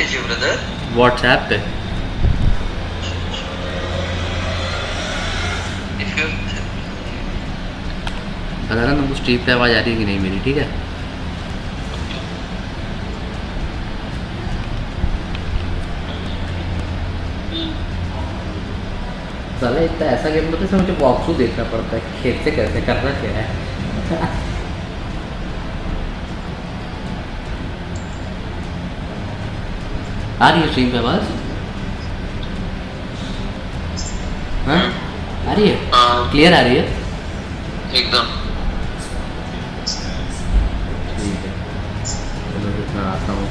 भेजिए brother. WhatsApp पे। पता ना तुमको स्ट्रीम पे आवाज़ आ रही है कि नहीं मेरी, ठीक है? साला इतना ऐसा गेम होता है मुझे वॉकथ्रू देखना पड़ता है खेत से कैसे करना क्या है। आ रही है स्ट्रीम पे आवाज़? हाँ आ रही है, क्लियर आ रही है एकदम। ठीक है, चलो जितना आता हूँ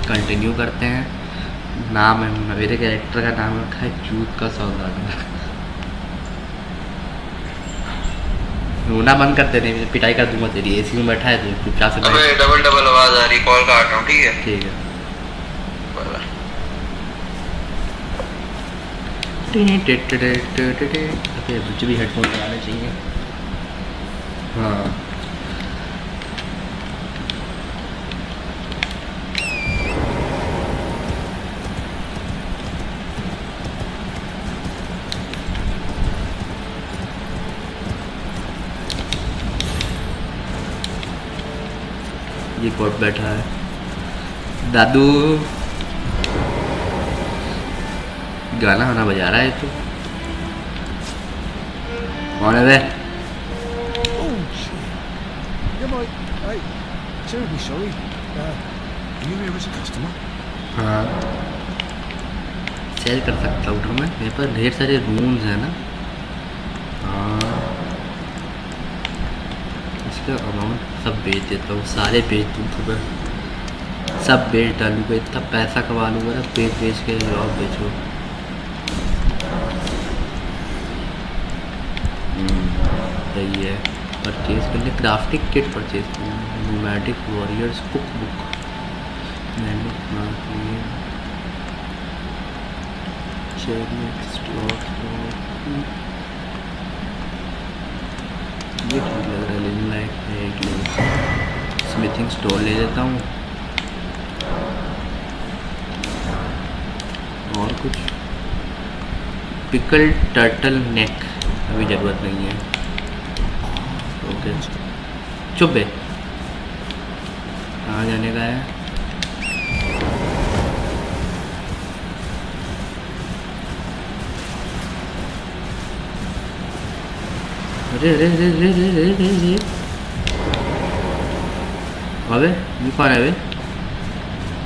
कंटिन्यू करते हैं। नाम है, मेरे कैरेक्टर का नाम रखा है चूत का सौदागर। रोना बंद कर दे, नहीं पिटाई कर दूंगा तेरी। एसी में बैठा है तो चुपचाप से। अबे डबल डबल आवाज आ रही, कॉल काट रहा हूँ, ठीक है? ठीक है। मुझे भी हेडफोन लगाने चाहिए। हाँ ये कोट बैठा है दादू, गाना वाना बजा रहा है। तो कौन है वे? हाँ सेल कर सकता हूँ मैं, मेरे पास ढेर सारे रूम्स हैं ना। हाँ इसका अमाउंट सब बेच देता हूँ, सारे बेच दूँ तो मैं सब बेच डालूँगा, इतना पैसा कमा लूँगा ना बेच बेच के। और बेचो सही है। परचेज कर ले, क्राफ्टिंग किट परचेज कर ले, नोमैडिक वॉरियर्स कुक बुक, ये ठीक लग रहा है, लिविंग लाइफ है। एक स्मिथिंग स्टोर ले लेता हूँ। और कुछ पिकल टर्टल नेक अभी ज़रूरत नहीं है। ओके चुप है, कहाँ जाने का है? अरे अरे अरे अरे अरे अरे अरे अबे ये कौन है?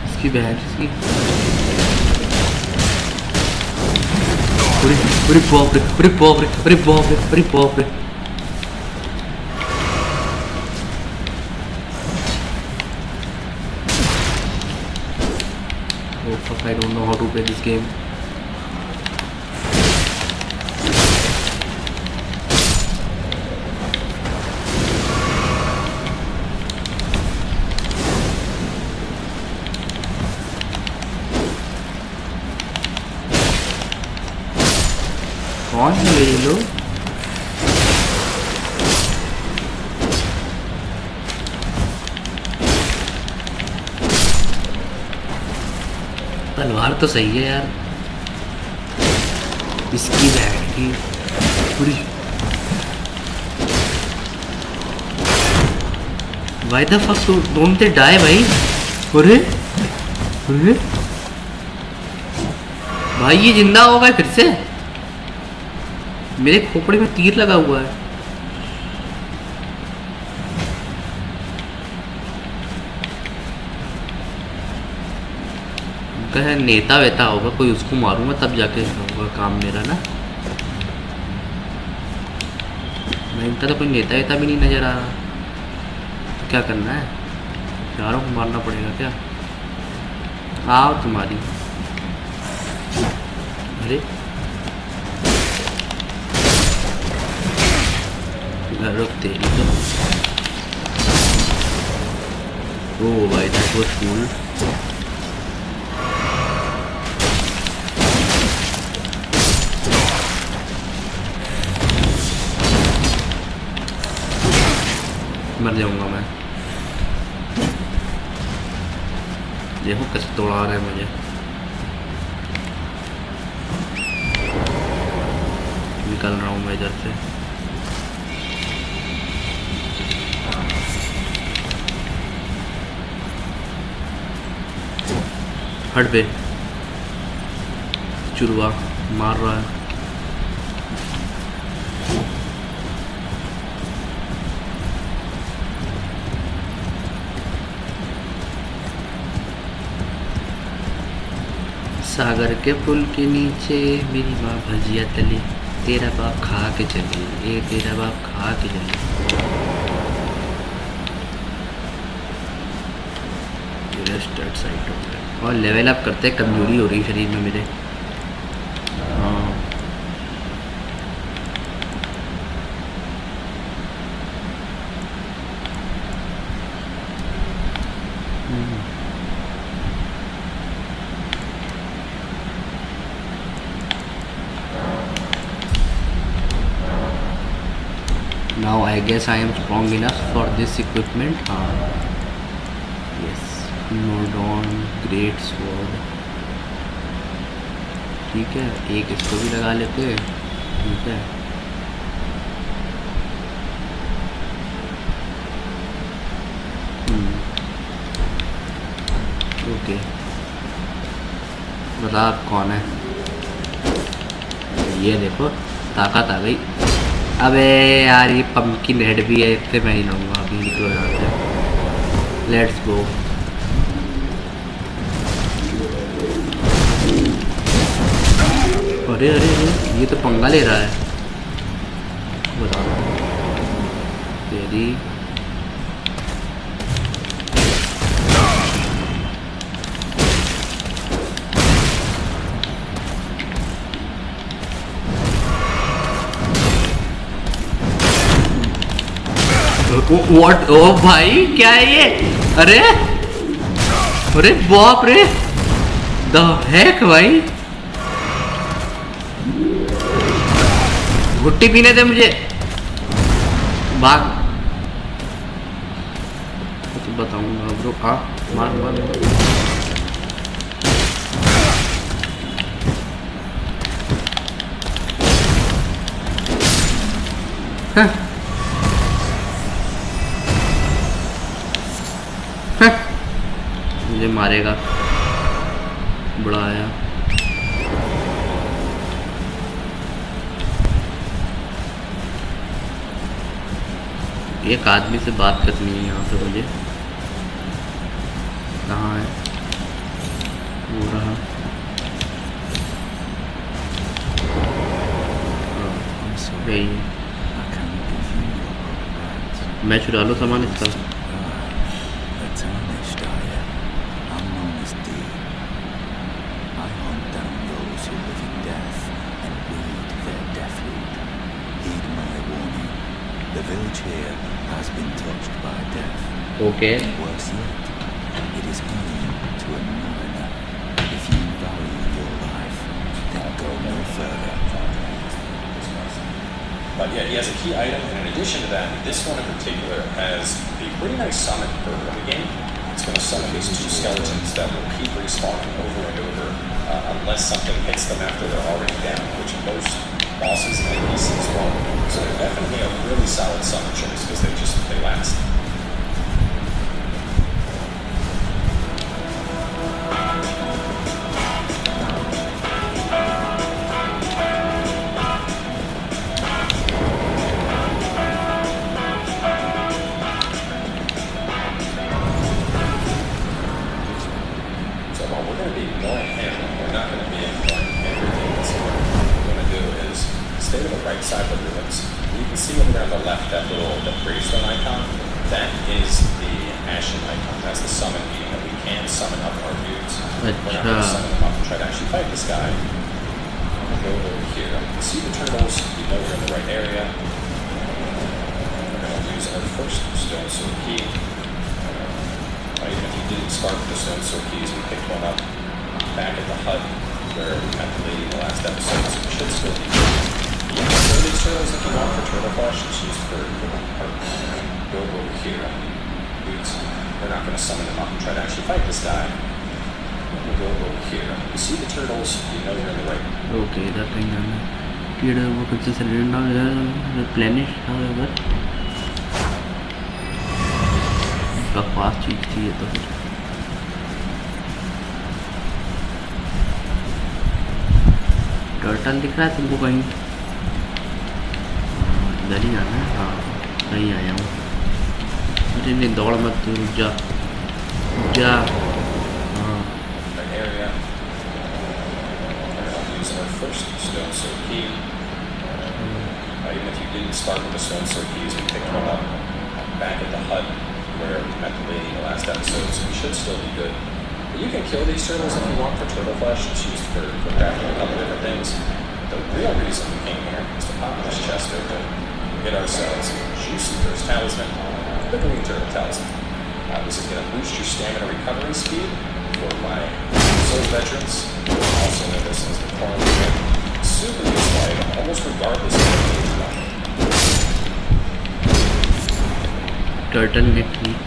इसकी बहन इसकी। अरे अरे बाप रे, अरे बाप रे, अरे बाप रे, अरे बाप रे। Oh fuck, I don't know how to play this game. कौन है ये लोग? तलवार तो सही है यार, इसकी बैग की पूरी। Why the fuck don't they die भाई? अरे अरे भाई ये जिंदा हो गए फिर से। मेरे खोपड़े में तीर लगा हुआ है। उनका है नेता वेता होगा कोई, उसको मारूंगा तब जाके होगा काम मेरा ना। मैं इनका तो कोई नेता वेता भी नहीं नजर आ रहा। तो क्या करना है? चारों को मारना पड़ेगा क्या? आओ तुम्हारी। अरे रुक तेरी तो। ओ भाई दैट वाज कूल। मर जाऊंगा मैं। देखो कैसे तोड़ा रहा है मुझे। निकल रहा हूँ मैं इधर से। हट बे, चुरवा मार रहा है। सागर के पुल के नीचे मेरी माँ भजिया तली, तेरा बाप खा के चली, ये तेरा बाप खा के चली। स्टार्ट साइट हो गया और लेवल अप करते, कमजोरी हो रही है शरीर में मेरे। हाँ now I guess I am strong enough for this equipment. हाँ yes, Nordon great sword, ठीक है। एक इसको भी लगा लेते हैं, ठीक है। ओके बता आप कौन है। ये देखो ताकत आ गई। अबे यार ये पंपकिन हेड भी है, इससे मैं ही लूँगा अभी। निकलो यहाँ से, लेट्स गो। अरे अरे अरे ये तो पंगा ले रहा है, बताओ तेरी। व्हाट, ओ भाई क्या है ये। अरे अरे बाप रे, द हेक भाई। घुट्टी पीने दे मुझे, भाग। तो बताऊंगा ब्रो। हाँ मार मार मार। मुझे मारेगा, बड़ा आया। एक आदमी से बात करनी है यहाँ पे मुझे। कहाँ है वो रहा। मैं चुरा लो सामान इसका। Okay. Worse yet, it is home to a mariner. If you value your life, then go no further. But yeah, he has a key item, and in addition to that, this one in particular has a pretty nice summon for the game. It's going to summon these two skeletons that will keep respawning over and over unless something hits them after they're already down, which most bosses and NPCs won't. So they're definitely a really solid summon choice because they last. Side of the ruins. You can see over there on the left that gravestone icon. That is the Ashen icon. That's the summon meeting that we can summon up our dudes. We're not going to summon them up and try to actually fight this guy. I'm going to go over here. You can see the turtles. You know we're in the right area. We're going to use our first stone sword key. Even if you didn't spark the stone sword keys, we picked one up back at the hut where we met the lady in the last episode, so we should still be good. Yeah, so these turtles, if you want for turtle flesh, it's used for go over here on the boots. We're not going to summon them up and try to actually fight this guy. to go over here. You see the turtles, you know you're in the right. Okay इधर कहीं जाना है कि वो कुछ से replenish अगर बकवास चीज़ थी ये तो फिर टर्टल दिख रहा है तुमको कहीं इधर ही जाना है हाँ कहीं आया हूँ मुझे नहीं दौड़ मत तू रुक जा हाँ An area. I'm using our first stone sword key. Even if you didn't start with the stone sword keys, we picked one up back at the hut where we met the lady in the last episode, so we should still be good. But you can kill these turtles if you want for turtle flesh. It's used for crafting a couple different things. The real reason we came here is to pop this chest open and get ourselves Juicy First Talisman, the Green Turtle Talisman. This is going to boost your stamina recovery speed for my soul veterans, also know this as the Corn Ring. Super useful item, almost regardless of what you're doing. Turtle get meat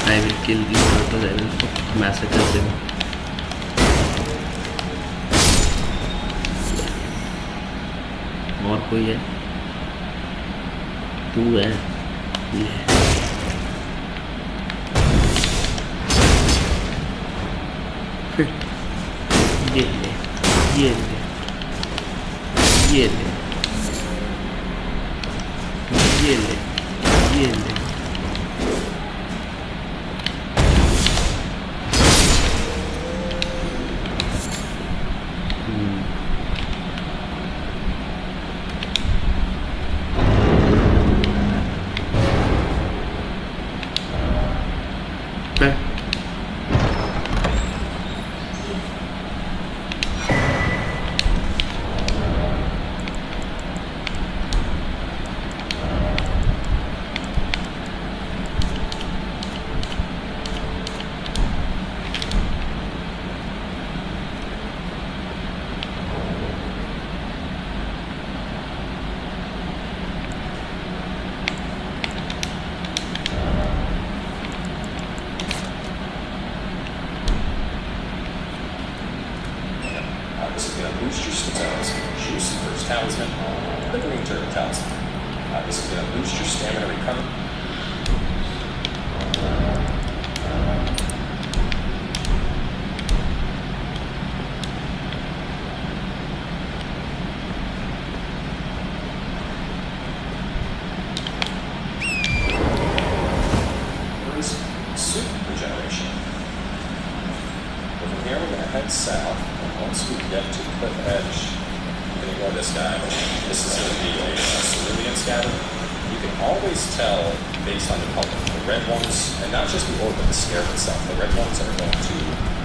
I will kill these turtles, I will massacre them. और कोई है? तू है? ये ले, ये ले, ये ले, ये ले, ये ले. This is going to boost your stamina. Juicy First Talisman, the Green Turtle Talisman. This is going to boost your stamina recovery. Soup regeneration. But from here we're going to head south, and once we get to Cliff Edge, we're going to ignore this guy. This is going to be a cerulean scatter. You can always tell based on the color. The red ones, and not just the orb, but the scarab itself. The red ones are going to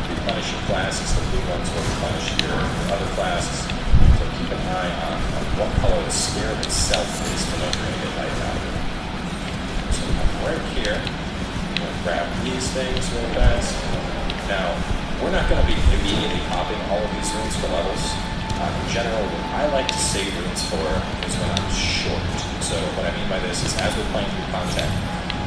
replenish your classes. The blue ones will replenish your other classes. So keep an eye on what color the scarab itself is when you're going to get light out of it. So we come right here. Grab these things real fast. Now, we're not going to be immediately popping all of these runes for levels. In general, what I like to save runes for is when I'm short. So what I mean by this is as we're playing through content,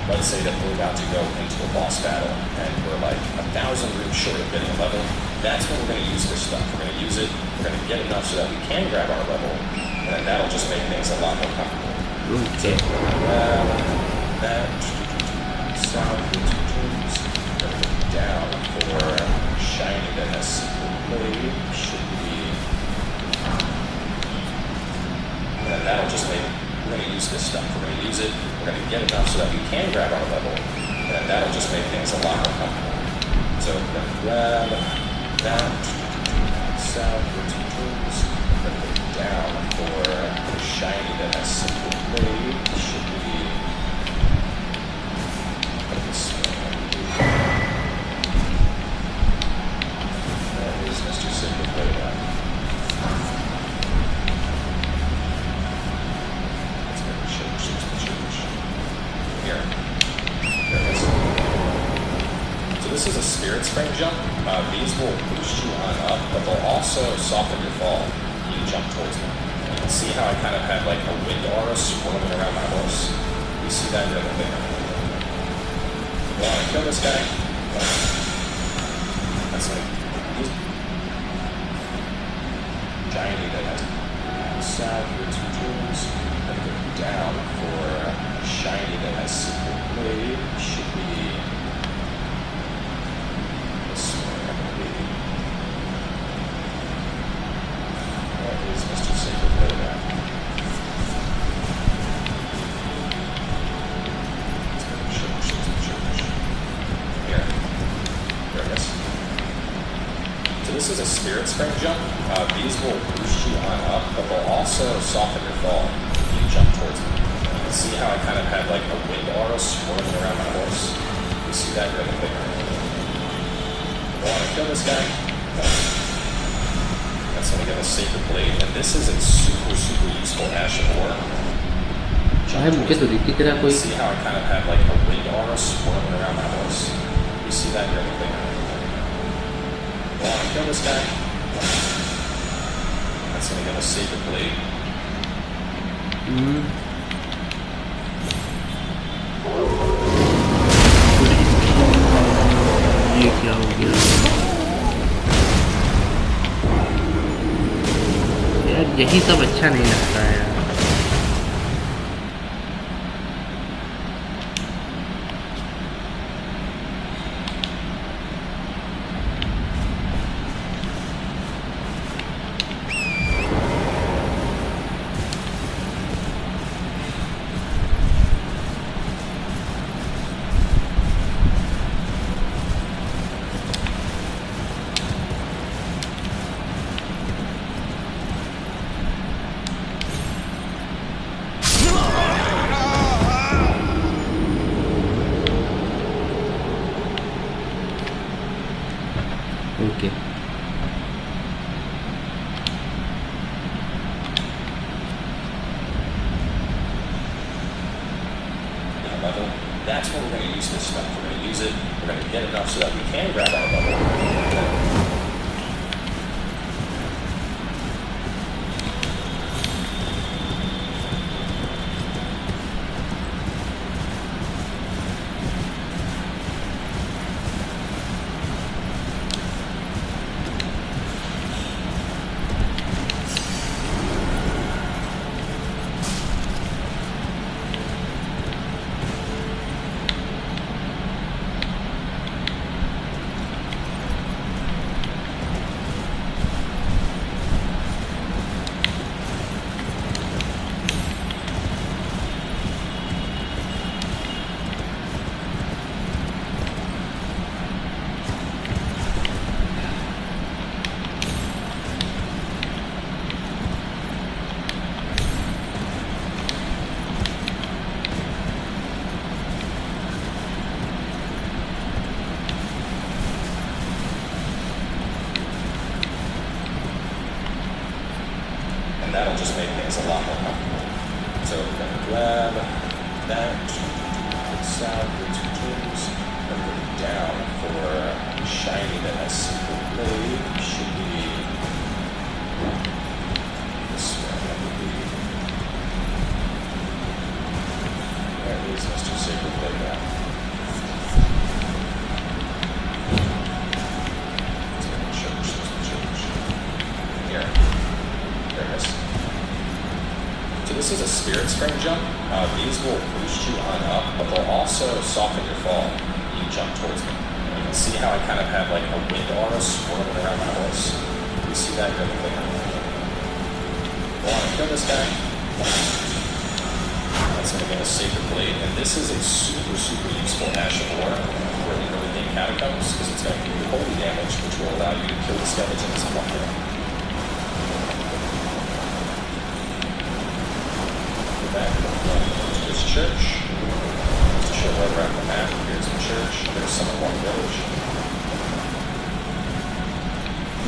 let's say that we're about to go into a boss battle and we're like 1,000 runes short of getting a level, that's when we're going to use this stuff. We're going to use it, we're going to get enough so that we can grab our level, and then that'll just make things a lot more comfortable. So, that south down for shiny that has simply should be, and that'll just make, we're going to use this stuff, we're going to use it, we're going to get enough so that we can grab our level, and then that'll just make things a lot more comfortable. So we're going to grab that south down for shiny that has simply should be, this is a spirit spring jump. These will boost you on up, but they'll also soften your fall when you jump towards them. You can see how I kind of have like a wind aura swirling around my horse. You see that right there. You want to kill this guy? That's like giant that has south for two tools, and go down for shiny that has secret blade. Should be this one, I believe. That is Mr. Secret Blade now. Here. There it is. So this is a spirit spring jump. These will boost you on up, but they'll also soften your fall when you jump towards them. You can see how I kind of have like a wind aura swirling around my horse. You see that right there. You want to kill this guy? That's going to get a sacred blade, and this is a super useful ashen ore. भाई मुझे तो दिख रहा कोई See how I kind of have like a wind aura swirling around my horse. You see that right there. You want to kill this guy? That's going to get a sacred blade. ये क्या हो गया यार, यही सब अच्छा नहीं लगता है यार। Okay Level. That's when we're going to use this stuff. We're going to use it. We're going to get enough so that we can grab our level. That'll just make things a lot more comfortable. So we're going to grab that, put south, go two tools, and go down for shiny that has secret blade. Should be this one, I believe. There is Mr. Secret Blade now. Let's go to church, Here. There it is. So this is a spirit spring jump. These will boost you on up, but they'll also soften your fall when you jump towards them. You can see how I kind of have like a wind aura swirling around my horse. You see that right there. You want to kill this guy? That's going to get a sacred blade, and this is a super useful ashen ore for the early game catacombs because it's going to give you holy damage, which will allow you to kill the skeletons in one hit. Back to this church. Just to show where we're at the map. Here's the church. There's Summerborn Village.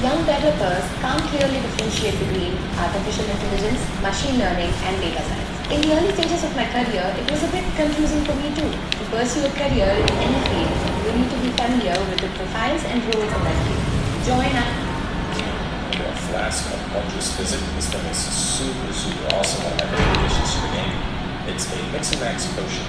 Young developers can't clearly differentiate between artificial intelligence, machine learning, and data science. In the early stages of my career, it was a bit confusing for me too. To pursue a career in any field, you need to be familiar with the profiles and roles of that field. Join up. A flask of Wondrous Physic. This thing is super awesome. One of my favorite additions to the game. It's a mix and max potion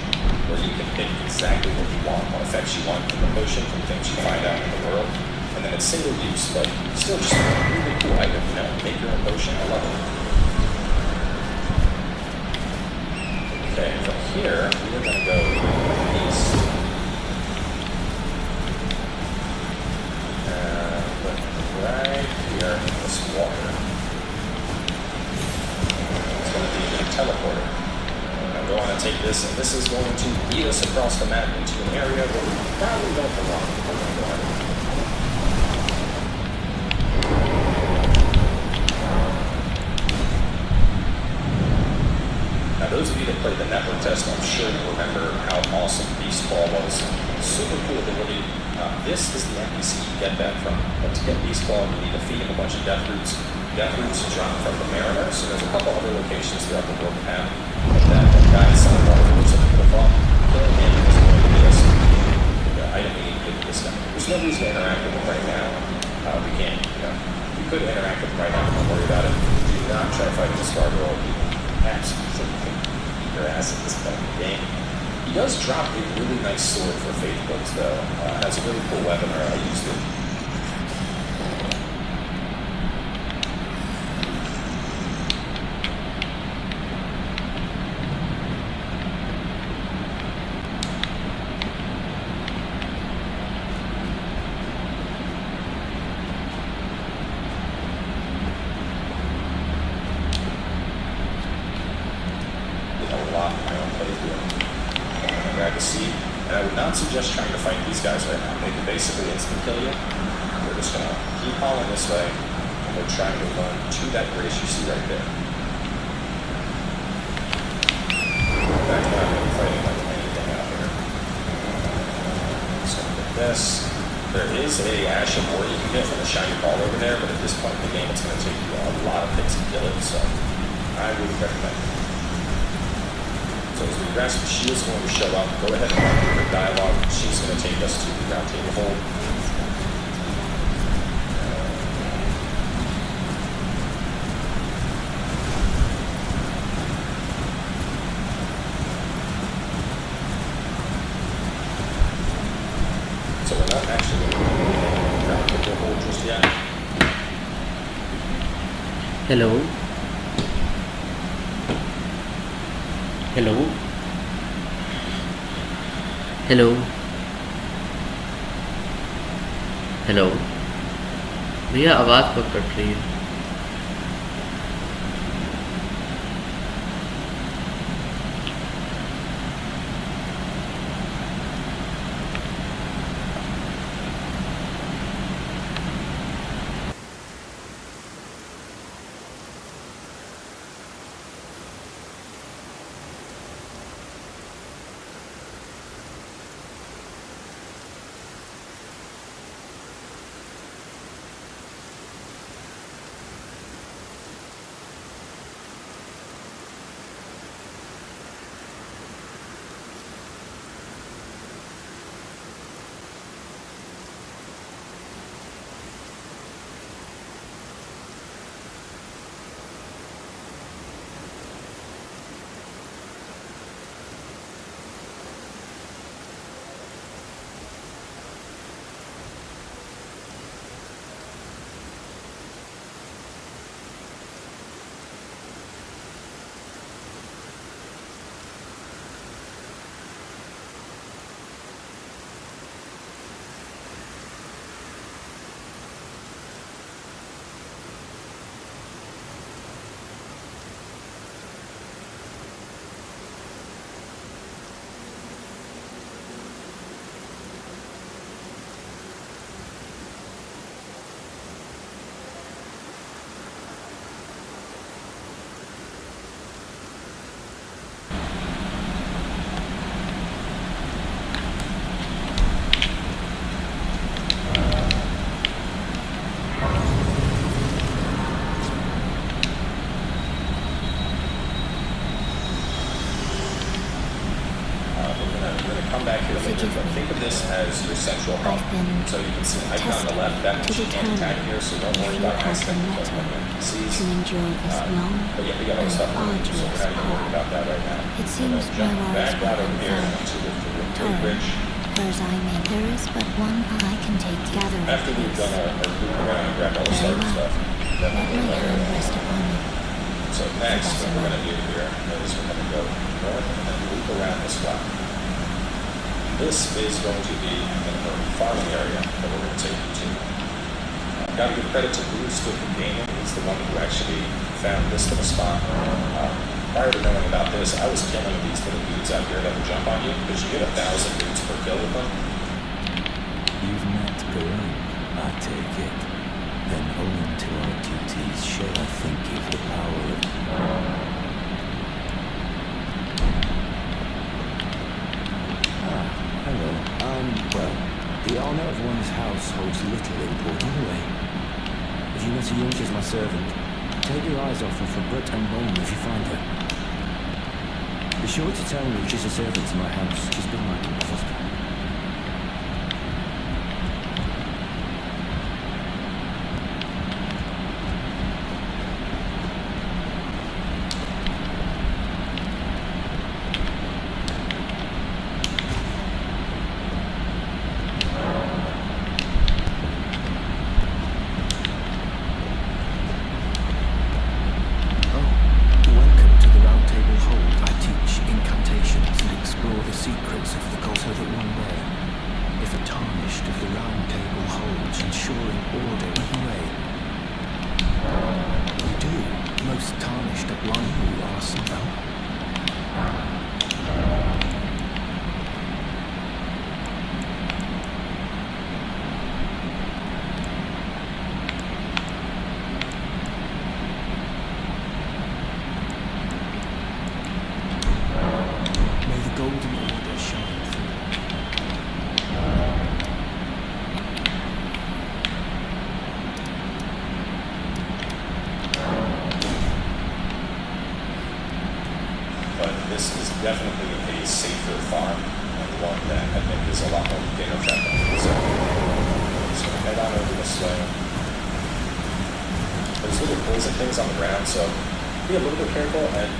where you can pick exactly what you want, what effects you want from the potion, from things you find out in the world. And then it's single use, but still just a really cool item, you know, make your own potion. I love it. Okay, from here, we're going to go east. Right here in this water. It's going to be a teleporter. I'm going to take this, and this is going to lead us across the map into an area where we probably don't belong. We're going to go ahead. Now, those of you that played the network test, I'm sure you remember how awesome Beast Ball was. Super cool ability. This is the NPC you get that from. But to get Beast Ball, you need to feed him a bunch of death roots. Death roots drop from the Mariner, so there's a couple other locations throughout the world that have that guy in some water, which some people thought killing him is going to get us the item we need to get this guy. There's no reason to interact with him right now. We can't, you know, we could interact with him right now, but don't worry about it. Do not try to fight this gargoyle. He absolutely eat your ass at this point in the game. He does drop a really nice sword for Faith Books, though. Has a really cool weapon, or I used it. Suggest trying to fight these guys right now. They can basically instant kill you. We're just gonna keep hauling this way, and we're trying to run to that grace you see right there. Back not going to be fighting like anything out here. So with this, there is a Ash of War you can get from the shiny ball over there, but at this point in the game, it's going to take you a lot of hits to kill it. So I would recommend it. So as the grasp she is going to show up, go ahead and mark her dialogue. She's going to take us to the round table hold. So we're not actually going to do the round table hold just yet. Hello. Hello hello hello भैया आवाज़ कब cut रही है? back here later, Forgive but me. think of this as your central hub. I've been So you can see an icon on the left, that tested means to you can't attack determine here, so don't if worry you about have the accident metal NPCs. to endure this long But yeah, we got all and the stuff moving, so we're arduous not even worried path. about that right now. It We're seems gonna my jump worries back were out over here unfounded. into the Torrent, bridge. hers I may. There is but one I can take gathering After we've place. done our loop around and grabbed all the Very starter well. stuff, then Let we'll my go hand later. rest upon you. So next, what we're going to do here is we're going to go north and then loop around this flat. This is going to be an urban farming area that we're going to take you to. Got to give credit to Bruce with the gaming. He's the one who actually found this little spot. Prior to knowing about this, I was killing these little dudes out here that would jump on you because you get 1,000 dudes per kill with them. You've met Garin, I take it. Then owing to our duties, shall I think of the power of... Hello. Well, the honor of one's house holds little import anyway. If you met a Yunk as my servant, take your eyes off her for butt and bone if you find her. Be sure to tell me she's a servant to my house. She's been my foster. This is definitely a safer farm and one that I think is a lot more gamer friendly. So head on over this way. There's little poison things on the ground, so be a little bit careful and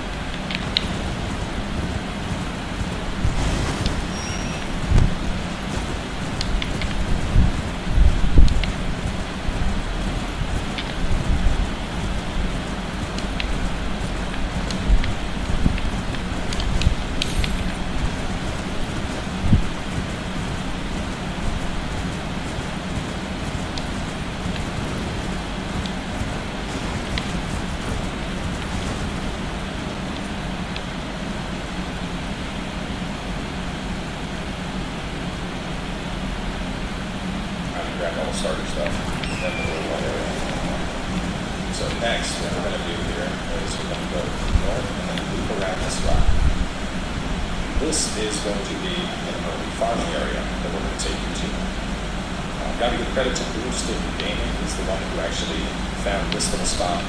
grab all the starter stuff. Then we'll go one area. So next, what we're going to do here is we're going to go north and then loop around this rock. This is going to be an early farming area that we're going to take you to. Got to give credit to Bruce with the gaming. He's the one who actually found this little spot.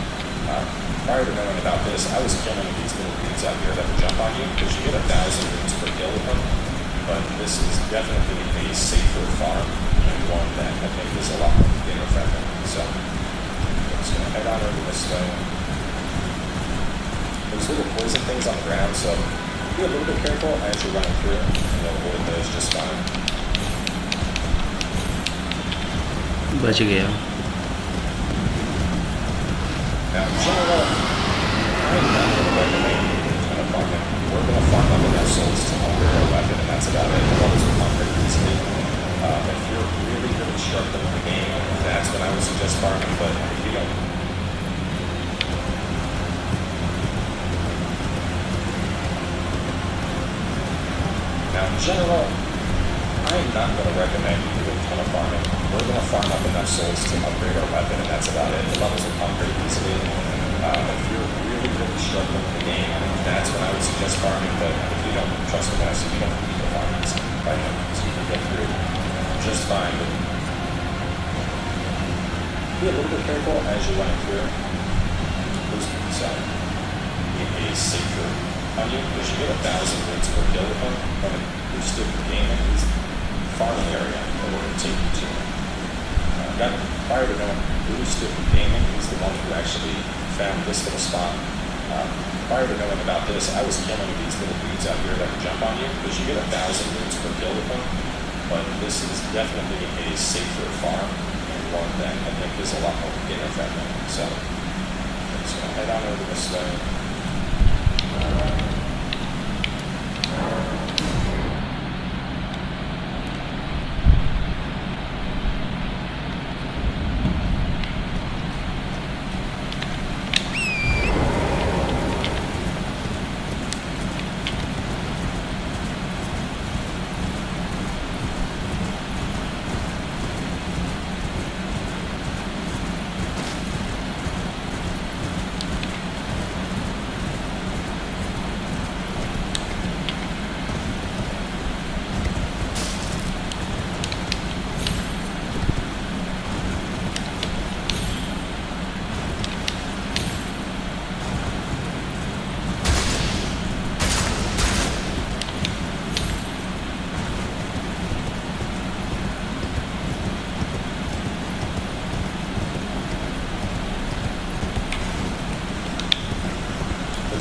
Prior to knowing about this, I was killing these little dudes out here that would jump on you because you get 1,000 dudes per kill with them. But this is definitely a safer farm and one that I think is a lot more gamer friendly. So I'm just going to head on over this way. There's little poison things on the ground, so be a little bit careful as you're running through, and you'll avoid those just fine. बच गया. Now, in general, I'm not going to recommend a ton of farming. We're going to farm up enough souls to upgrade our weapon, and that's about it. The levels will come pretty easily. If you're really, really struggling with the game, that's when I would suggest farming, but if you don't... Now, in general, I'm not going to recommend you do a ton of farming. We're going to farm up enough souls to upgrade our weapon, and that's about it. The levels will come pretty easily. If you're really, really struggling with the game, that's when I would suggest farming, but if you don't trust me, guys, you don't need to farm this by no means. You can get through just fine. But be a little bit careful as you're running through. So, be a safer on you because you get 1,000 wins per kill with him. But boosted gaming is the farming area that we're going to take you to. Got prior to knowing boosted gaming, he's the one who actually found this little spot. Prior to knowing about this, I was killing these little dudes out here that would jump on you because you get 1,000 wins per kill with them. But this is definitely a safer farm and one that I think is a lot more gamer friendly. So I'm just gonna head on over this way.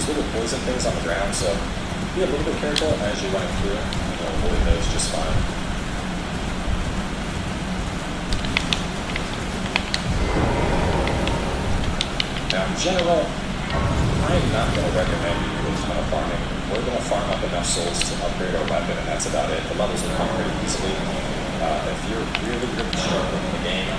Little poison things on the ground, so be a little bit careful as you're running through, and you'll avoid those just fine. Now, in general, I am not going to recommend you do a ton of farming. We're going to farm up enough souls to upgrade our weapon, and that's about it. The levels will come pretty easily. If you're really, really struggling in the game,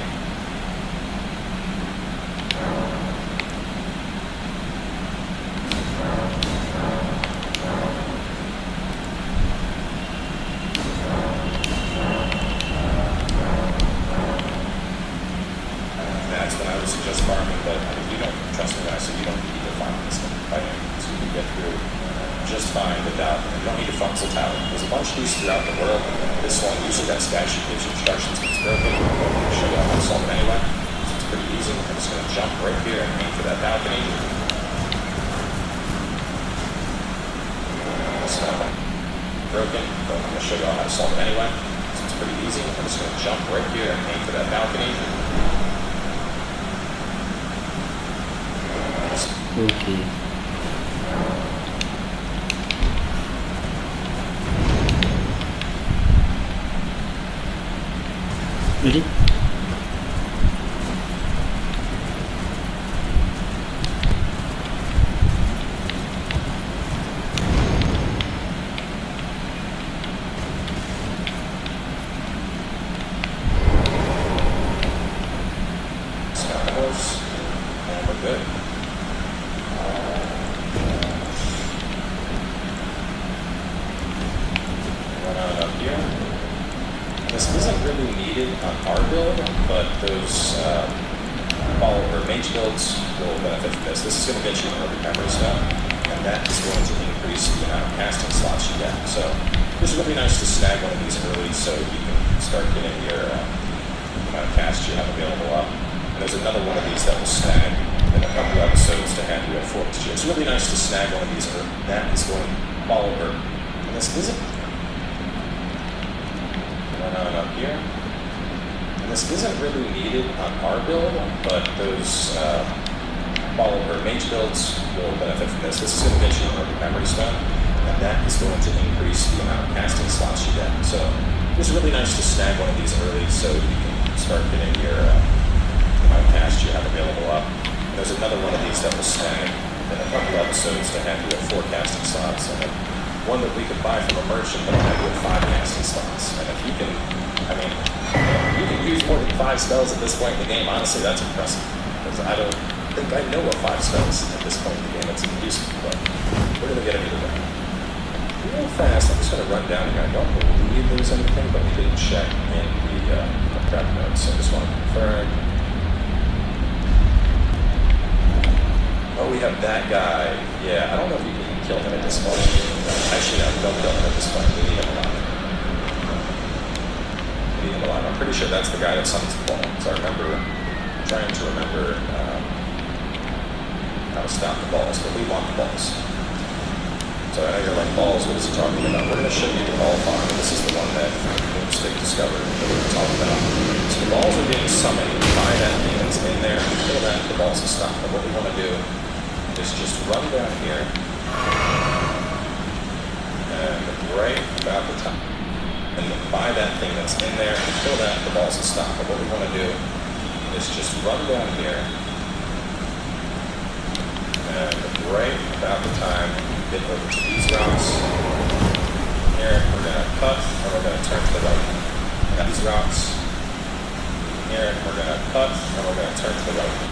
just farming, but I mean, you don't trust me, guys, so you don't need to farm this thing, right? So you can get through just fine without, you don't need to farm the tower. There's a bunch of these throughout the world. This one, usually that statue gives you instructions if it's broken. I'm going to show you how to solve it anyway. So it's pretty easy. I'm just going to jump right here and aim for that balcony. It's not broken, but I'm going to show you how to solve it anyway. So it's pretty easy. I'm just going to jump right here and aim for that balcony. Okay. Ready? And we're good. Up here. This isn't really needed on our build, but those mage builds will benefit from this. This is going to get you an early memory stone, and that is going to increase the amount of casting slots you get. So this is really nice to snag one of these early so you can start getting your amount of cast you have available up. And there's another one of these that will snag in a couple episodes to have you at 4 XG. It's really nice to snag one of these early. That is going to follow her. And this isn't up here. And this isn't really needed on our build, but those mage builds will benefit from this. This is going to get you an early memory stone, and that is going to increase the amount of casting slots you get. So it's really nice to snag one of these early so you can start getting your amount of cast you have available up. And there's another one of these that will snag in a couple episodes to have you at 4 casting slots, and then one that we could buy from a merchant that'll have you at 5 casting slots. And if you can, I mean, you can use more than 5 spells at this point in the game. Honestly, that's impressive. Because I don't think I know of 5 spells at this point in the game. It's useful, but we're going to get it either way. Real fast, I'm just going to run down here. I don't believe there's anything, but we didn't check in the prep notes. So I just want to confirm. Oh, we have that guy. Yeah, I don't know if you can kill him at this point. Actually, no, don't kill him at this point. We need him alive. We need him alive. I'm pretty sure that's the guy that summons the ball. So I'm trying to remember how to stop the balls, but we want the balls. So I know you're like, balls, what is he talking about? We're going to show you the ball farm. This is the one that Stick discovered that we're going to talk about. So the balls are being summoned by that thing that's in there. Kill that, the balls will stop. But what we want to do is just run down here. And right about the top. And by that thing that's in there, kill that, the balls will stop. But what we want to do is just run down here. And right about the time get over to these rocks. Here, we're going to cut, and we're going to turn to the right. Got these rocks. Here, we're going to cut, and we're going to turn to the right.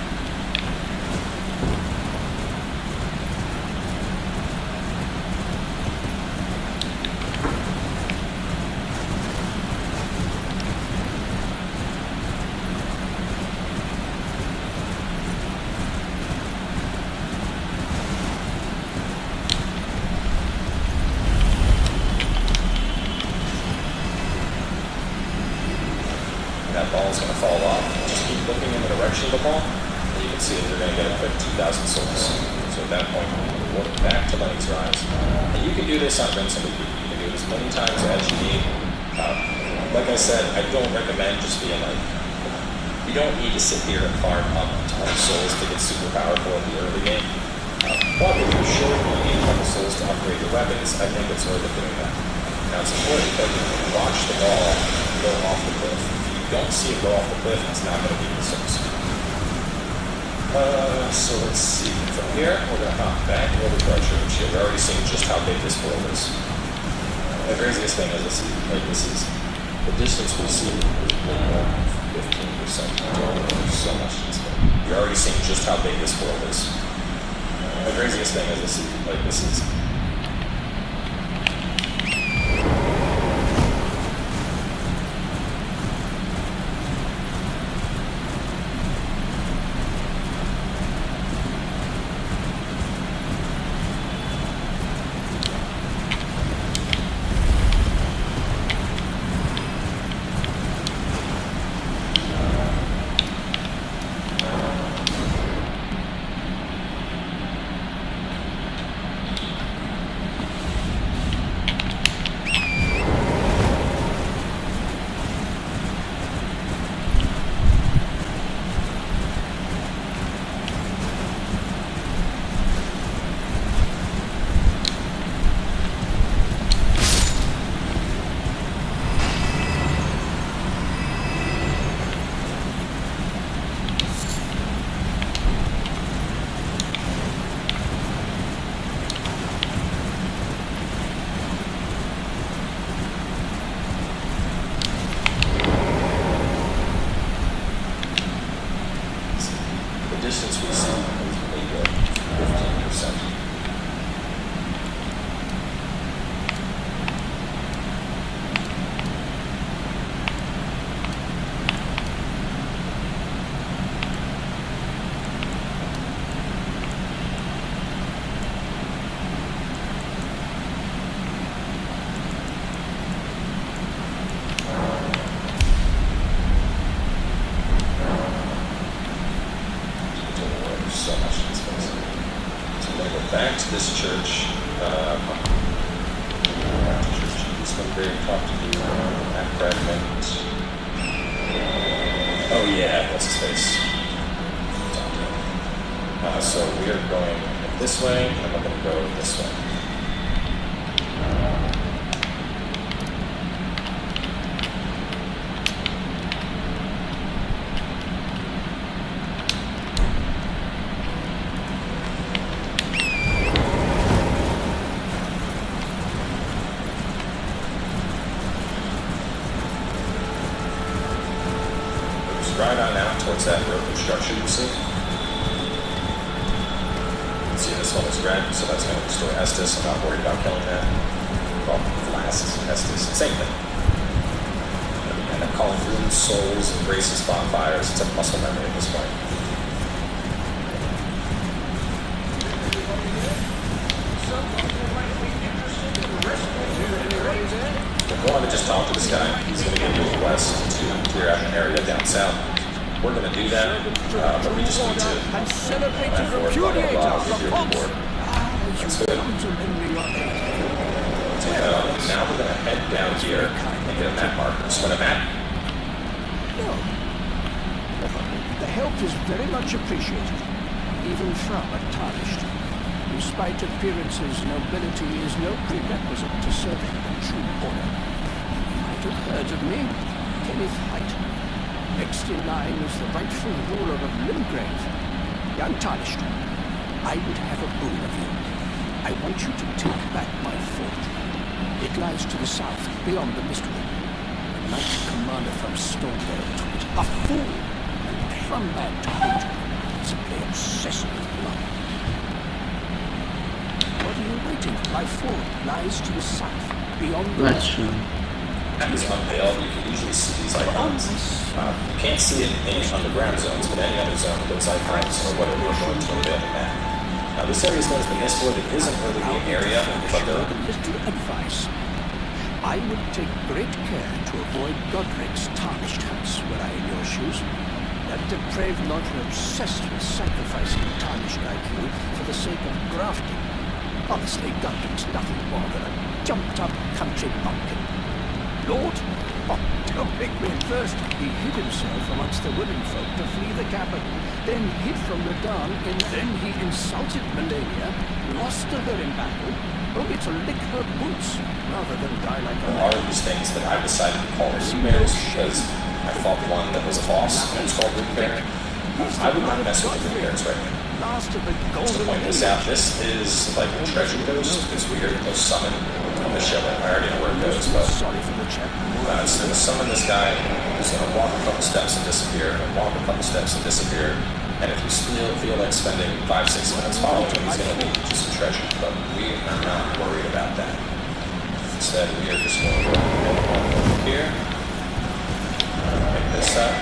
That ball is going to fall off. Just keep looking in the direction of the ball, and you can see that you're going to get a quick 2,000 souls. So at that point, you work back to Lenny's Rise. And you can do this on Vincent. You can do it as many times as you need. Like I said, I don't recommend just being like, you don't need to sit here and farm up a ton of souls to get super powerful in the early game. But if you're sure you need a couple souls to upgrade your weapons, I think it's worth it doing that. Now it's important that you watch the ball go off the cliff. Don't see it go off the cliff, it's not going to be the source. So let's see. From here, we're going to hop back over to our church. You've already seen just how big this world is. The craziest thing is this is the distance we see is more than 15%. There's so much in this world. You've already seen just how big this world is. The craziest thing is this is distance we see is maybe 15%. So much in this place. So I'm going to go back to this church. Back to church. This one very talk to you. That fragment. Oh yeah, what's his face? So we are going this way, and I'm going to go this way. Right on out towards that broken structure you see. You see this one is red, so that's going to restore Estus. I'm not worried about killing that. Well, last Estus, same thing. We end up calling runes, souls, and graces, bonfires. It's a muscle memory at this point. Go on and just talk to this guy. He's going to give you a quest to clear out an area down south. We're going to do that, but we just need to and celebrate and repudiate us. give you a reward. That's good. Now we're going to head down here and get a map marker. Spin a map. No. The help is very much appreciated, even from a tarnished. Despite appearances, nobility is no prerequisite to serving the true order. You might have heard of me, Kenneth White. Next in line is the rightful ruler of Limgrave, the Untarnished. I would have a boon of you. I want you to take back my fort. It lies to the south, beyond the Mistwood. The Knight Commander from Stormvale took it. A fool! And from man to hate. Simply obsessed with blood. What are you waiting? My fort lies to the south, beyond the That's true. Map is unveiled. You can usually see these icons. You can't see it in any underground zones, but any other zone, those icons are what are going to unveil the map. Now, this area is known as the Mistwood. It isn't really the area, but there are little advice. I would take great care to avoid Godric's tarnished house were I in your shoes. That depraved lot are obsessed with sacrificing tarnished like you for the sake of grafting. Honestly, Godric's nothing more than a jumped-up country bumpkin. Lord? Oh, don't make me first. He hid himself amongst the women folk to flee the capital, then hid from the dawn, and then he insulted Melania, lost to her in battle, only to lick her boots, rather than die like a There are these things that I've decided to call root bears because I fought one that was a boss and it's called root bear. I would not mess with the root bears right now. last of the Just to golden point this out, this is like a treasure ghost. It's weird. It goes summon on the show. I already know where it goes, but Sorry for the check. it's going to summon this guy who's going to walk a couple steps and disappear, and walk a couple steps and disappear. And if you still feel like spending 5-6 minutes following him, he's going to lead you to some treasure. But we are not worried about that. Instead, we are just going to go over here, pick this up,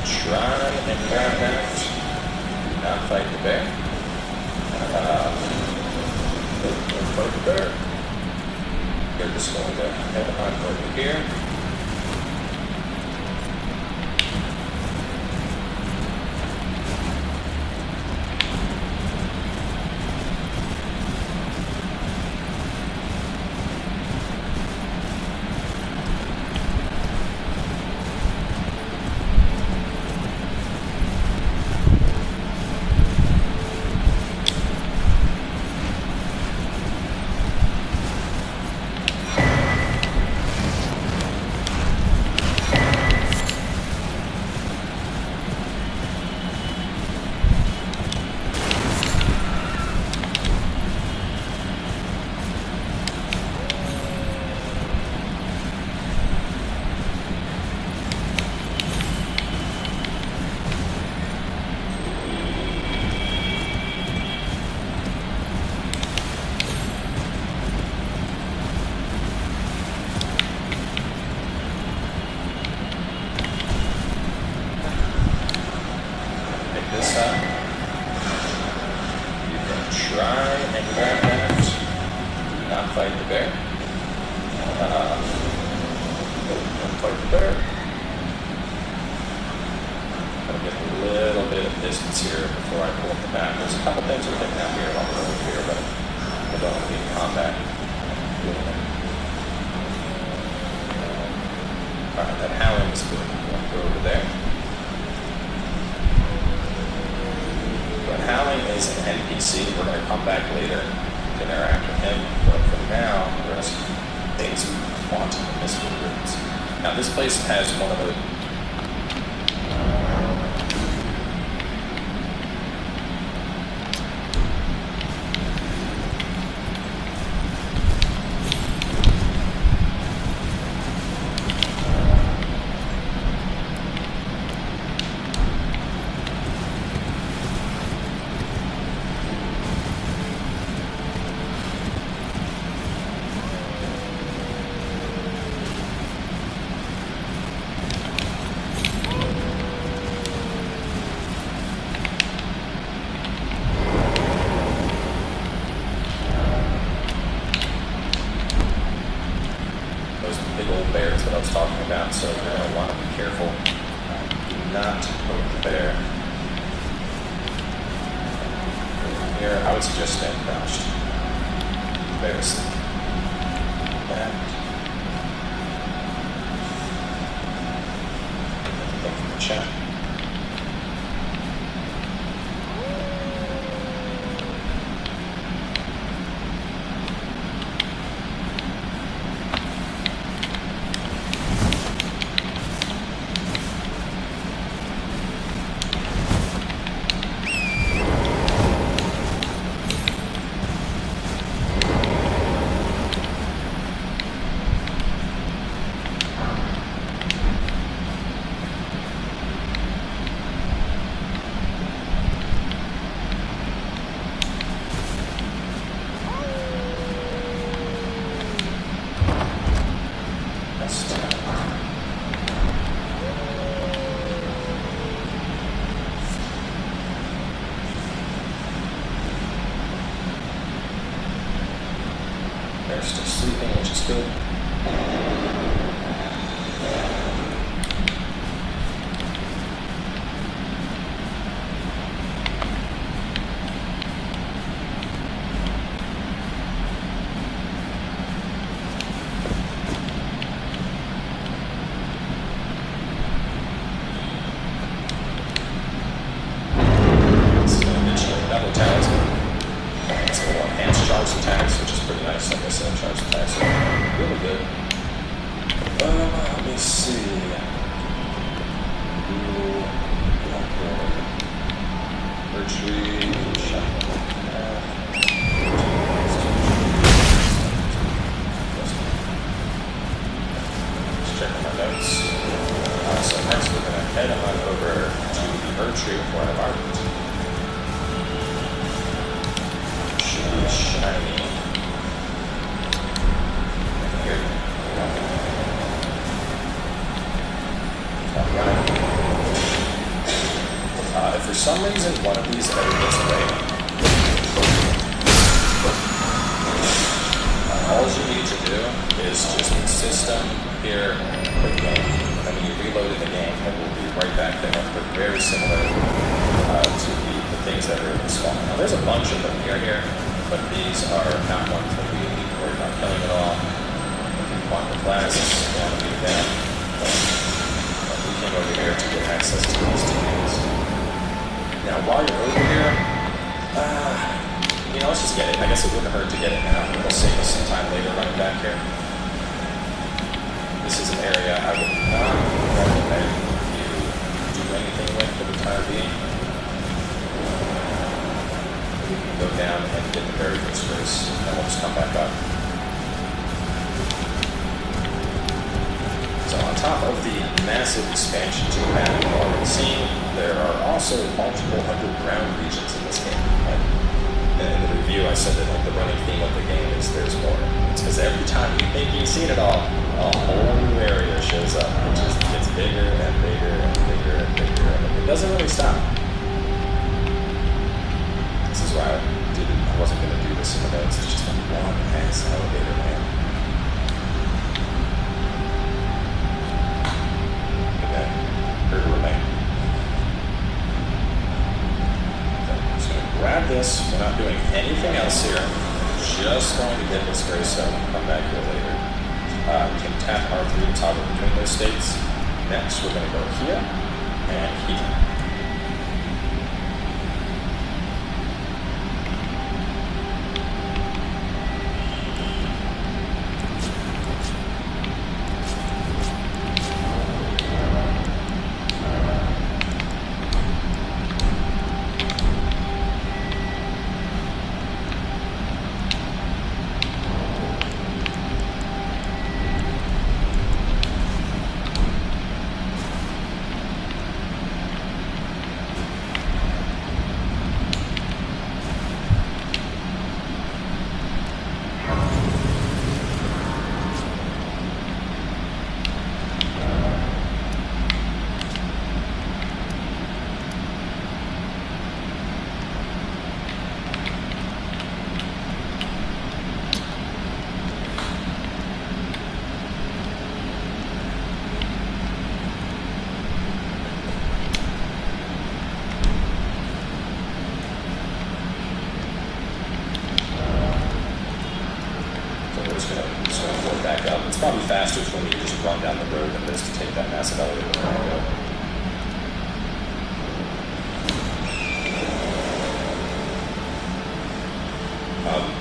try and grab that, not fight the bear. Don't fight the bear. We're just going to head on over here. here, I would suggest staying crouched. Very safe. And thank you for the chat. They're still sleeping, which is good. Double tags. It's a little enhanced charge attacks, which is pretty nice. Like I said, charge attacks are really good. Let me see. Retreat. Just checking my notes. So next we're going to head on over to the Retreat for one of our shiny. Here. If for some reason one of these ever gets away, all you need to do is just system here, the game. And when you reload in the game, it will be right back there. They're very similar to the things that are in the spawn. Now there's a bunch of them here. But these are not ones that we worry about killing at all. If you want the class, you want to leave them. But we came over here to get access to these two things. Now, while you're over here, let's just get it. I guess it wouldn't hurt to get it now. It'll save us some time later running back here. This is an area I would not recommend you do anything with for the time being. We can go down and get the very good space, and we'll just come back up. So on top of the massive expansion to map we've already seen, there are also multiple underground regions in this game. And in the review, I said that like the running theme of the game is there's more. It's because every time you think you've seen it all, a whole new area shows up. It just gets bigger and bigger and bigger and bigger, and it doesn't really stop. This is why I wasn't going to do this in the notes. It's just a long-ass elevator, man. Okay, here remain. So I'm just going to grab this. We're not doing anything else here. Just going to get this gray stone and come back here later. We can tap R3 to toggle between those states. Next, we're going to go here and here. just gonna float back up. It's probably faster for me to just run down the road than it is to take that massive elevator where I go.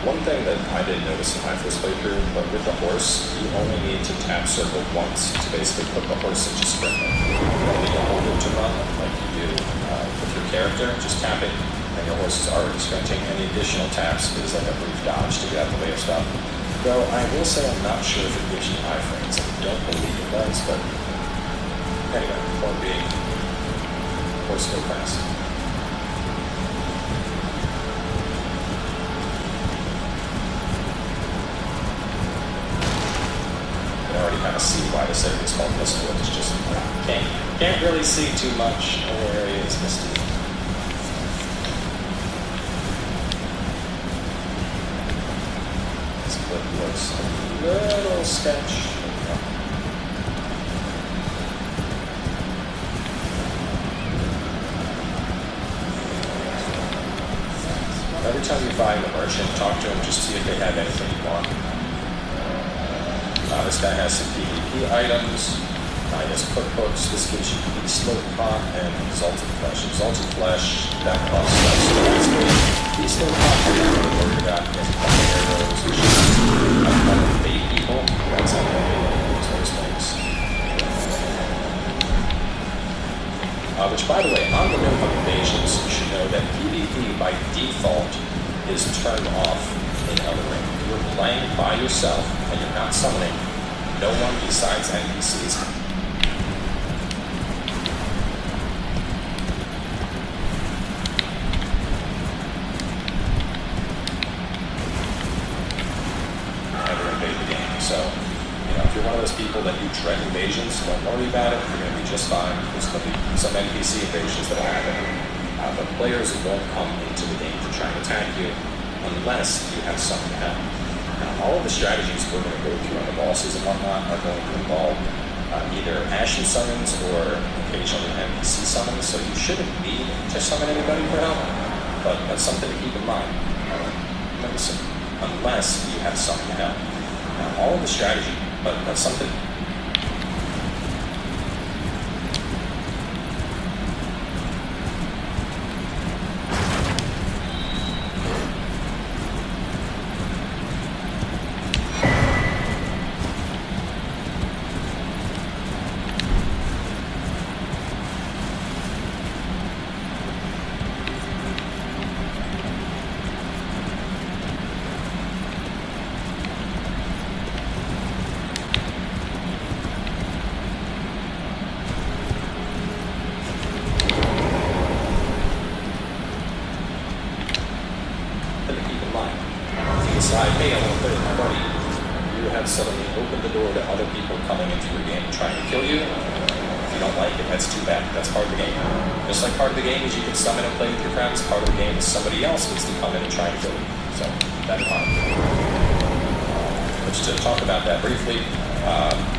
One thing that I didn't notice in my first playthrough, but with the horse, you only need to tap circle once to basically put the horse into sprint mode. You don't need to hold it to run like you do with your character. Just tap it, and your horse is already sprinting. Any additional taps is like a brief dodge to get out of the way of stuff. Though I will say I'm not sure if it gives you iframes. I don't believe it does, but anyway, point being, horse go fast. Kind of see why this area is called Mistwood. It's just can't really see too much of where it is misty. This clip looks a little sketch. Every time you find a merchant, talk to them, just see if they have anything you want. This guy has some PvP items. He has cookbooks. This gives you slow pot and exalted flesh. Exalted flesh, that costs stuff, so that's good. These slow pot, I'm not really worried about. He has a couple of arrows, which is a couple of bait people. That's how they use those things. Which, by the way, on the note of invasions, you should know that PvP by default is turned off in Elden Ring. If you're playing by yourself and you're not summoning, no one besides NPCs. Ever invade the game. So, if you're one of those people that you dread invasions, don't worry about it. You're going to be just fine. There's going to be some NPC invasions that will happen. But players won't come into the game to try and attack you unless you have something to help. All of the strategies we're going to go through on the bosses and whatnot are going to involve either Ashen summons or occasionally NPC summons, so you shouldn't need to summon anybody for help, but that's something to keep in mind. Unless you have something to help. All of the strategy, but that's something. Decide, hey, I want to play with my buddy. You have suddenly opened the door to other people coming into your game and trying to kill you. If you don't like it, that's too bad. That's part of the game. Just like part of the game is you can summon and play with your friends, part of the game is somebody else needs to come in and try and kill you. So, that in mind. Just to talk about that briefly,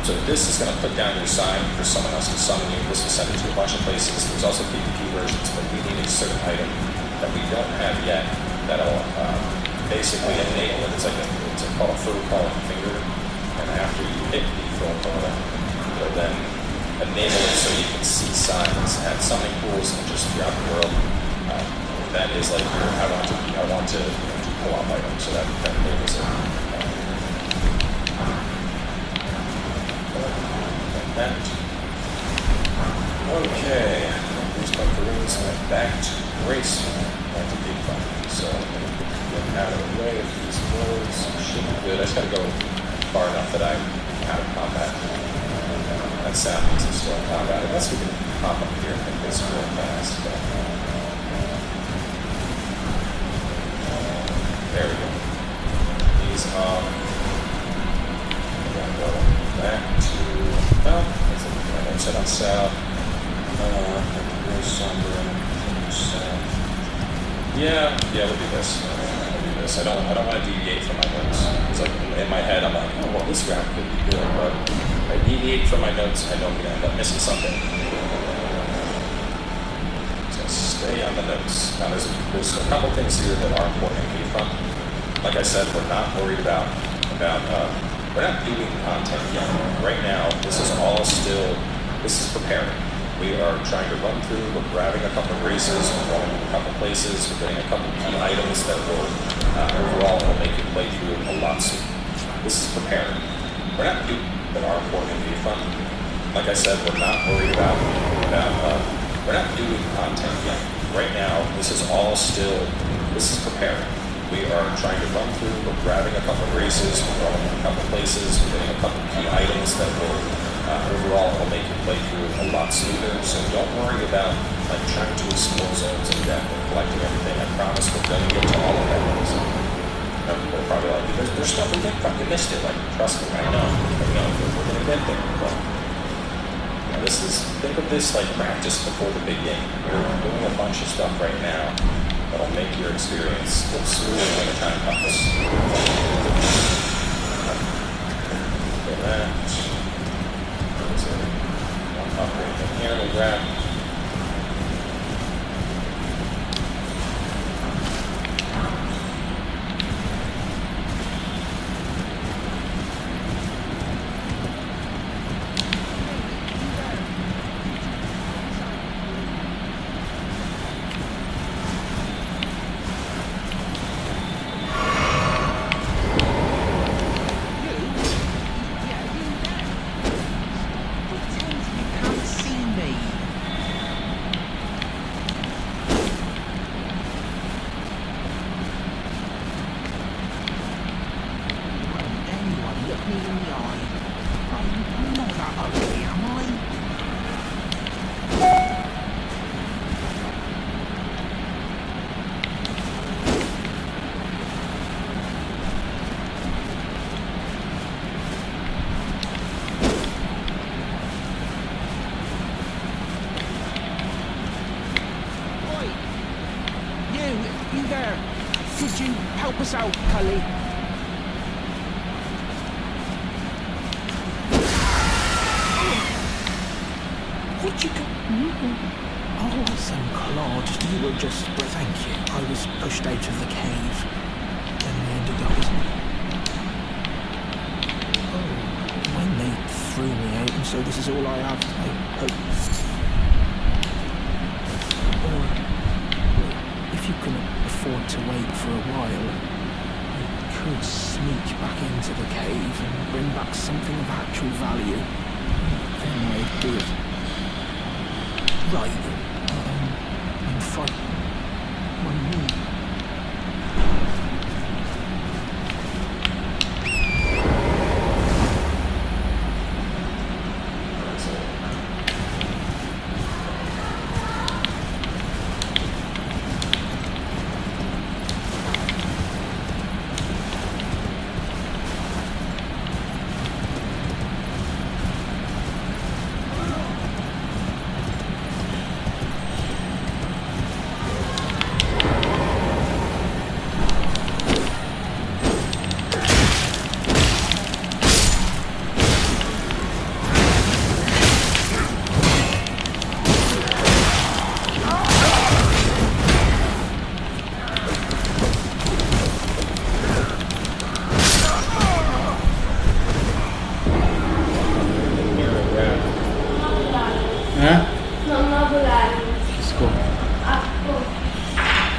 so this is going to put down your sign for someone else to summon you. This will send it to a bunch of places. There's also PvP versions, but we need a certain item that we don't have yet that'll basically enable it. It's called a fur calling finger, and after you hit the fur calling, it'll then enable it so you can see signs at summoning pools and just throughout the world. That is like your I want to pull off item, so that enables it. Like that. Okay, here's my Koreans back to Grace. Back to Big Fun. So out of the way of these roads should be good. I just gotta go far enough that I'm out of combat. That sound means I'm still in combat. Unless we can pop up here and make this real fast. But, there we go. These are. We're gonna go back to. Well, let's head on south. South. Yeah, we'll do this. I don't want to deviate from my notes. It's like in my head, I'm like, oh well, this route could be good, but if I deviate from my notes, I know I'm gonna end up missing something. So stay on the notes. Now there's a couple things here that are important to me from. Like I said, we're not worried about we're not doing content yet. Right now, this is preparing. We are trying to run through, we're grabbing a couple races, we're going a couple places, we're getting a couple key items that will, overall, will make your playthrough a lot sooner. This is preparing. We're not doing that are important to be fun. Like I said, we're not worried about we're not doing content yet. Right now, this is preparing. We are trying to run through, we're grabbing a couple races, we're going a couple places, we're getting a couple key items that will, overall, will make your playthrough a lot smoother. So don't worry about like trying to explore zones in depth and collecting everything. I promise we're going to get to all of that. We're probably like, there's stuff we probably missed it. Like, trust me, I know. We're going to get there. But think of this like practice before the big game. We're doing a bunch of stuff right now that'll make your experience look smoother when the time comes. For that, one upgrade in here, we'll grab. Could you help us out, Cully? Would you go? Oh, St. Claude, you were just... Thank you. I was pushed out of the cave. Then we ended up... Oh, when they threw me out, and so this is all I have, I hope. If you can afford to wait for a while, you could sneak back into the cave and bring back something of actual value. Then I'd do it. Right. I'm frightened. My knee.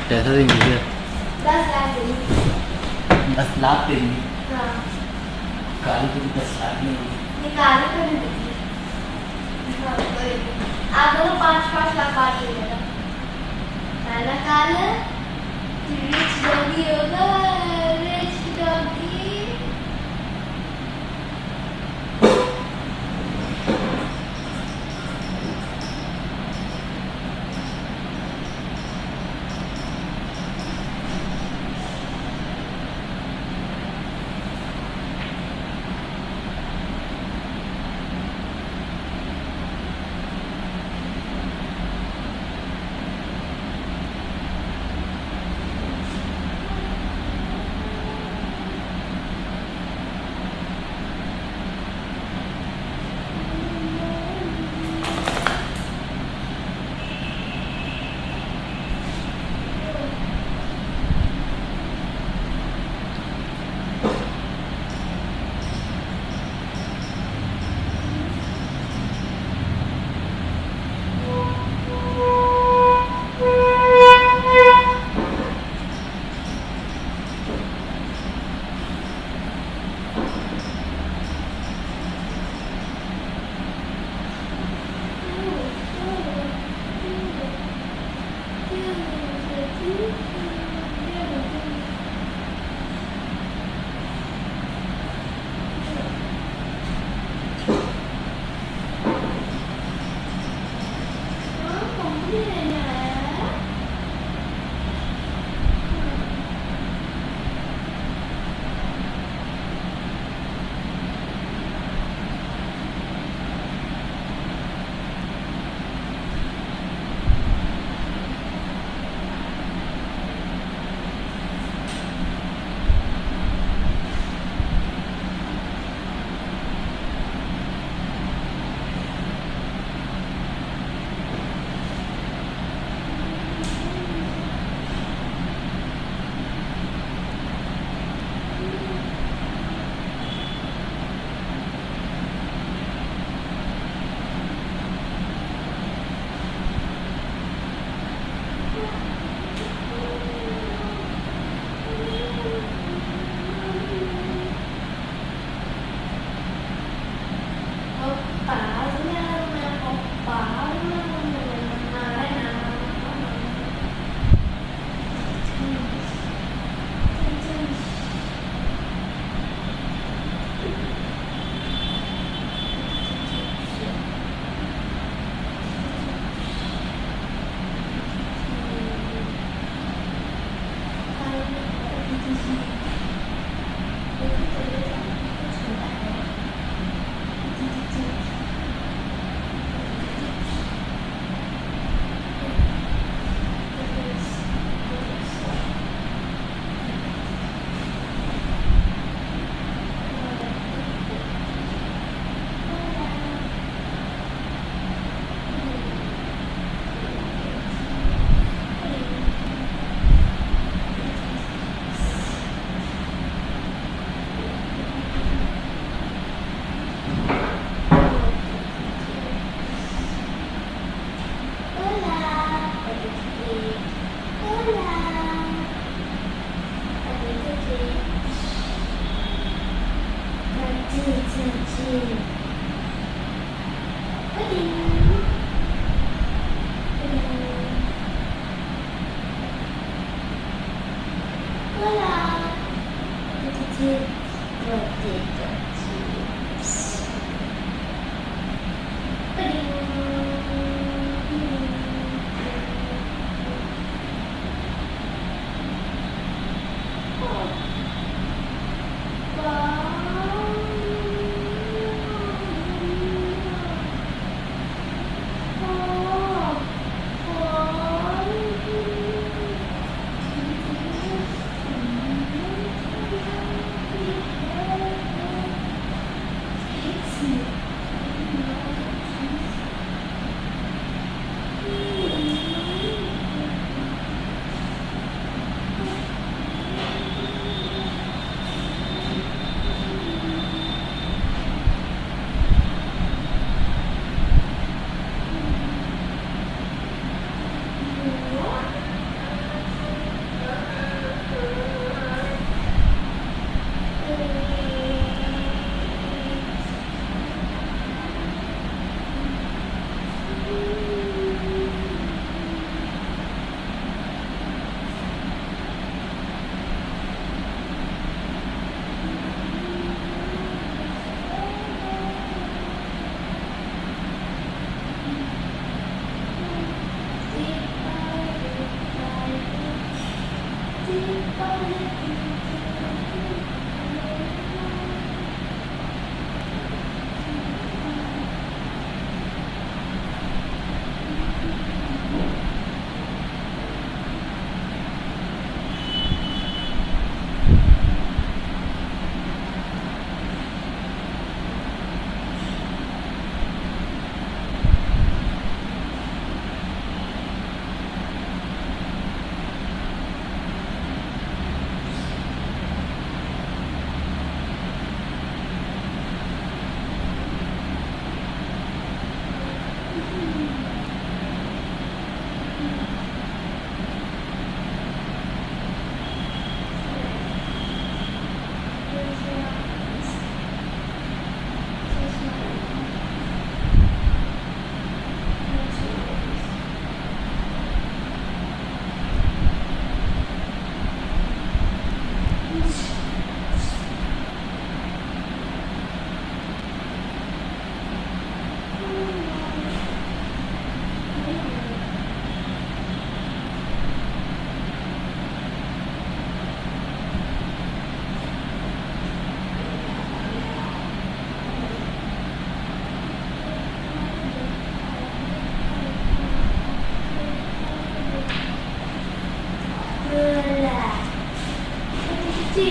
कैसा देंगे भैया? 10 लाख देंगे। 10 लाख देंगे? हाँ। काली को भी 10 लाख नहीं होगी। निकाले तो नहीं देंगे। हाँ, कोई नहीं। आप दोनों 5-5 लाख बांट लीजिएगा। पहला काला, रिच डॉगी होगा, रिच डॉगी।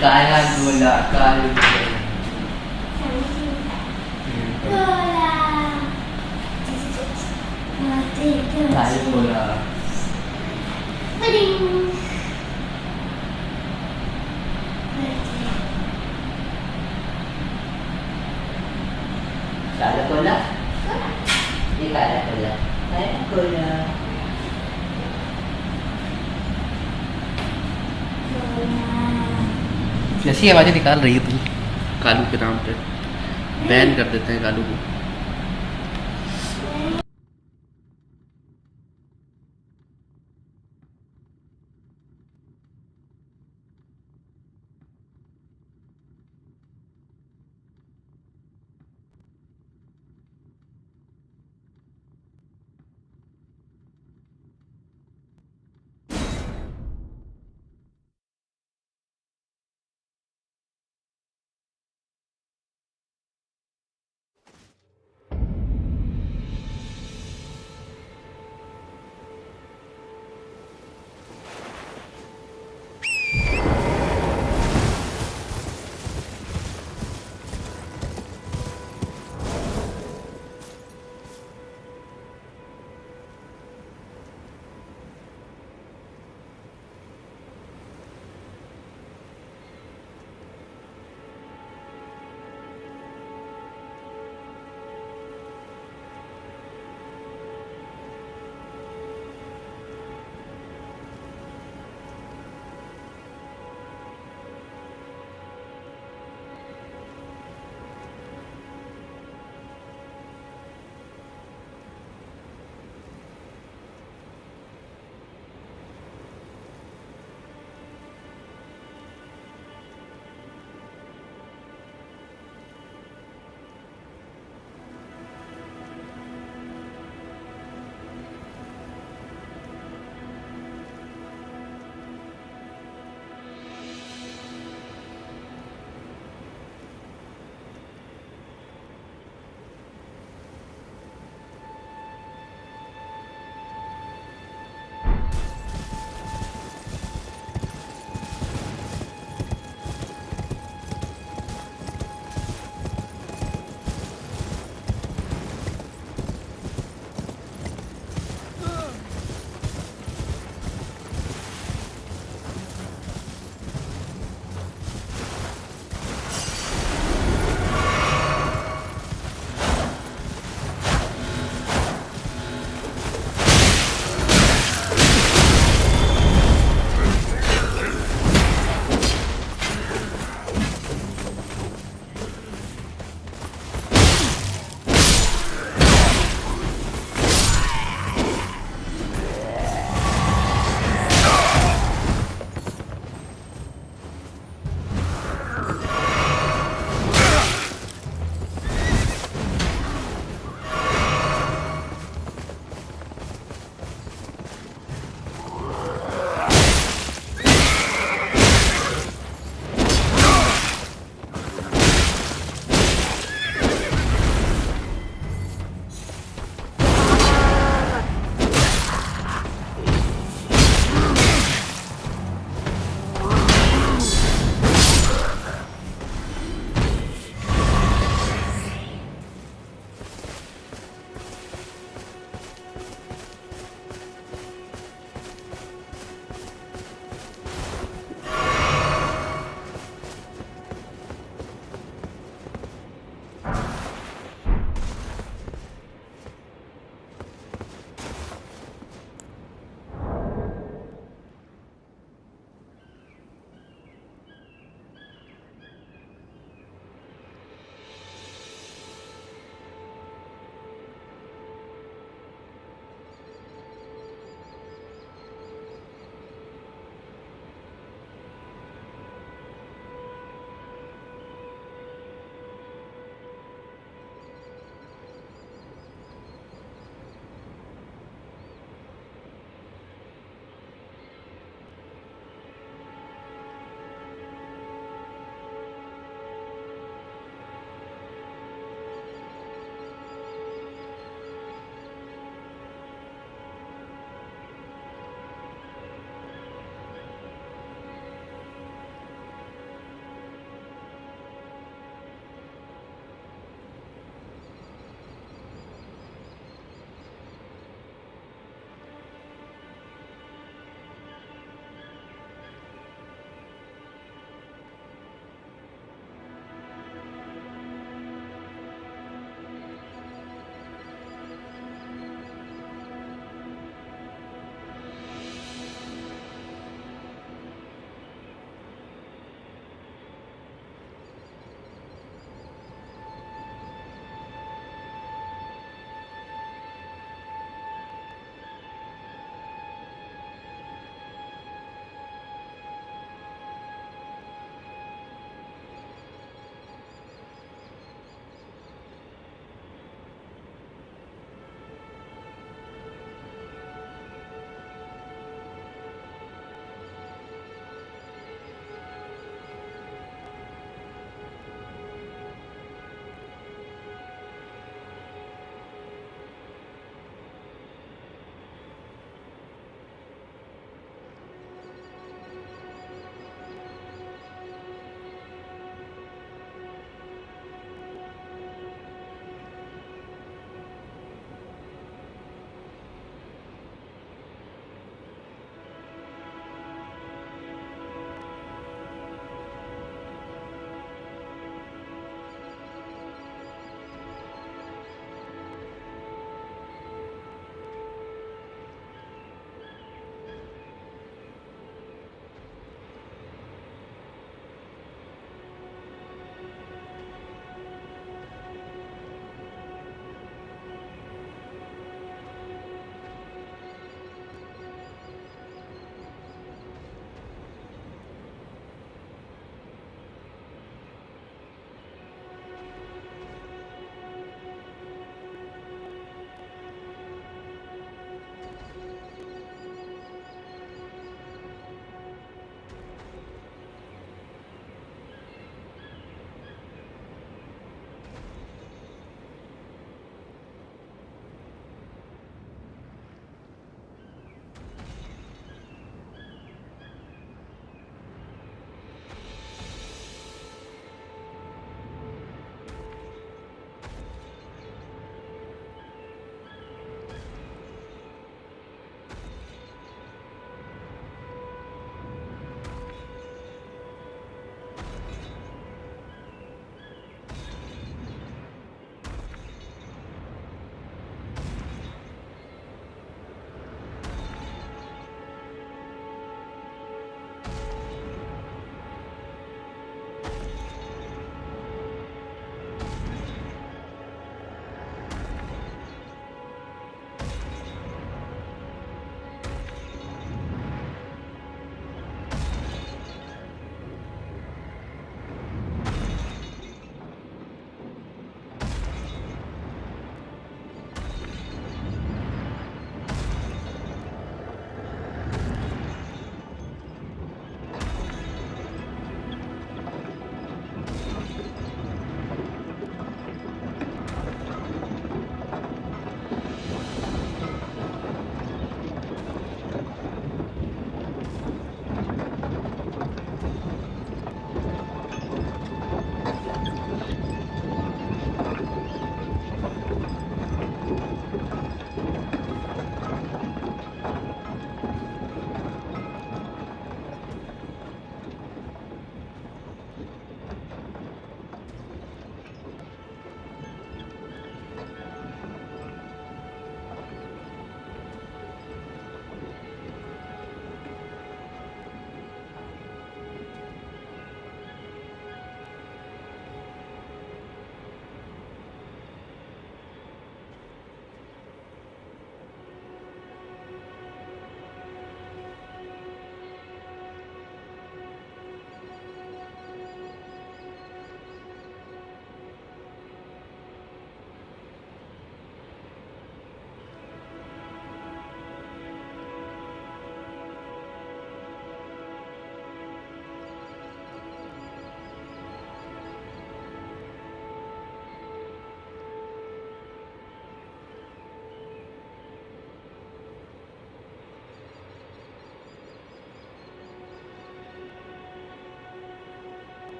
काला गोला काली काली गोला काला गोला ये काला गोला काला गोला कैसी आवाज़ें निकाल रही है तू कालू के नाम पे बैन कर देते हैं कालू को